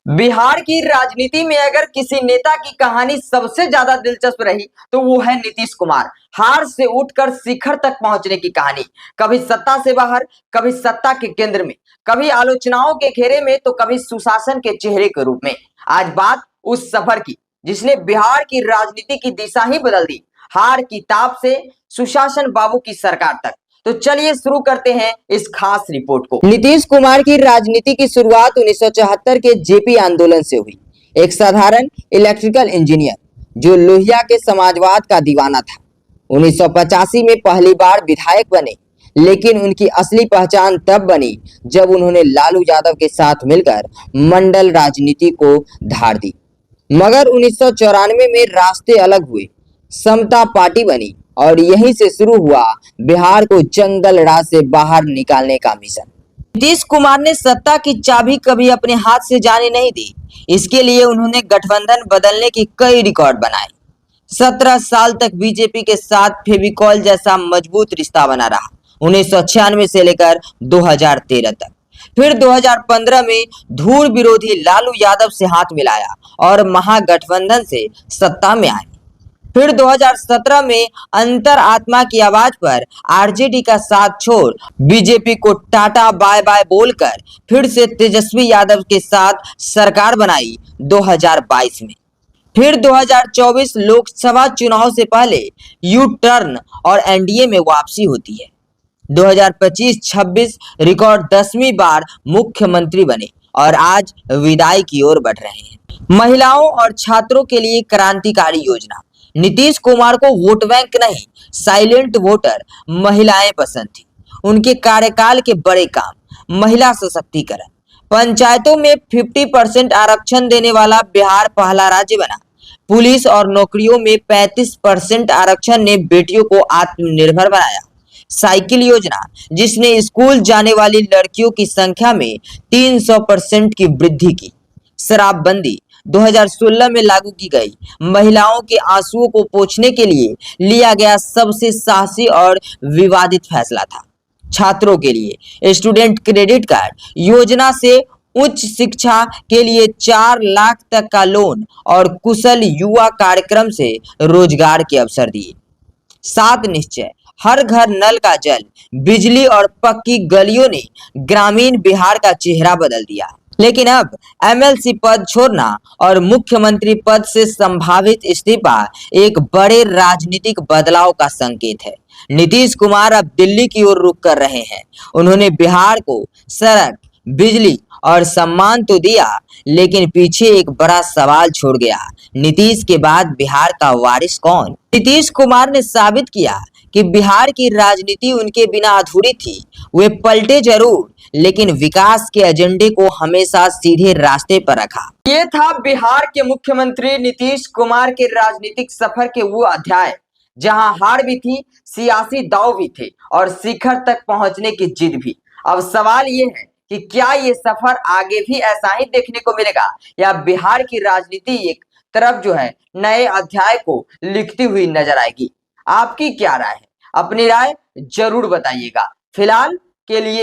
बिहार की राजनीति में अगर किसी नेता की कहानी सबसे ज्यादा दिलचस्प रही तो वो है नीतीश कुमार। हार से उठकर शिखर तक पहुंचने की कहानी, कभी सत्ता से बाहर, कभी सत्ता के केंद्र में, कभी आलोचनाओं के घेरे में तो कभी सुशासन के चेहरे के रूप में। आज बात उस सफर की जिसने बिहार की राजनीति की दिशा ही बदल दी। हार की ताप से सुशासन बाबू की सरकार तक। तो चलिए शुरू करते हैं इस खास रिपोर्ट को। नीतीश कुमार की राजनीति की शुरुआत 1974 के जेपी आंदोलन से हुई। एक साधारण इलेक्ट्रिकल इंजीनियर जो लोहिया के समाजवाद का दीवाना था। 1985 में पहली बार विधायक बने, लेकिन उनकी असली पहचान तब बनी जब उन्होंने लालू यादव के साथ मिलकर मंडल राजनीति को धार दी। मगर 1994 में रास्ते अलग हुए, समता पार्टी बनी और यहीं से शुरू हुआ बिहार को जंगल राज से बाहर निकालने का मिशन। नीतीश कुमार ने सत्ता की चाबी कभी अपने हाथ से जाने नहीं दी। इसके लिए उन्होंने गठबंधन बदलने की कई रिकॉर्ड बनाए। 17 साल तक बीजेपी के साथ फेविकॉल जैसा मजबूत रिश्ता बना रहा, 1996 से लेकर 2013 तक। फिर 2015 में धूल विरोधी लालू यादव से हाथ मिलाया और महागठबंधन से सत्ता में आए। फिर 2017 में अंतर आत्मा की आवाज पर आरजेडी का साथ छोड़ बीजेपी को टाटा बाय बाय बोलकर फिर से तेजस्वी यादव के साथ सरकार बनाई 2022 में। फिर 2024 लोकसभा चुनाव से पहले यू टर्न और एनडीए में वापसी होती है। 2025-26 रिकॉर्ड 10वीं बार मुख्यमंत्री बने और आज विदाई की ओर बढ़ रहे हैं। महिलाओं और छात्रों के लिए क्रांतिकारी योजना। नीतीश कुमार को वोट बैंक नहीं, साइलेंट वोटर महिलाएं पसंद थी। उनके कार्यकाल के बड़े काम, महिला सशक्तिकरण, पंचायतों में 50% आरक्षण देने वाला बिहार पहला राज्य बना। पुलिस और नौकरियों में 35% आरक्षण ने बेटियों को आत्मनिर्भर बनाया। साइकिल योजना, जिसने स्कूल जाने वाली लड़कियों की संख्या में 300% की वृद्धि की। शराबबंदी 2016 में लागू की गई। महिलाओं के आंसुओं को पोंछने के लिए लिया गया सबसे साहसी और विवादित फैसला था। छात्रों के लिए स्टूडेंट क्रेडिट कार्ड योजना से उच्च शिक्षा के लिए 4 लाख तक का लोन और कुशल युवा कार्यक्रम से रोजगार के अवसर दिए। 7 निश्चय, हर घर नल का जल, बिजली और पक्की गलियों ने ग्रामीण बिहार का चेहरा बदल दिया। लेकिन अब एमएलसी पद छोड़ना और मुख्यमंत्री पद से संभावित इस्तीफा एक बड़े राजनीतिक बदलाव का संकेत है। नीतीश कुमार अब दिल्ली की ओर रुख कर रहे हैं। उन्होंने बिहार को सड़क, बिजली और सम्मान तो दिया, लेकिन पीछे एक बड़ा सवाल छोड़ गया। नीतीश के बाद बिहार का वारिस कौन? नीतीश कुमार ने साबित किया कि बिहार की राजनीति उनके बिना अधूरी थी। वे पलटे जरूर, लेकिन विकास के एजेंडे को हमेशा सीधे रास्ते पर रखा। ये था बिहार के मुख्यमंत्री नीतीश कुमार के राजनीतिक सफर के वो अध्याय जहां हार भी थी, सियासी दांव भी थे और शिखर तक पहुंचने की जिद भी। अब सवाल ये है कि क्या ये सफर आगे भी ऐसा ही देखने को मिलेगा या बिहार की राजनीति एक तरफ जो है नए अध्याय को लिखती हुई नजर आएगी? आपकी क्या राय है? अपनी राय जरूर बताइएगा। फिलहाल के लिए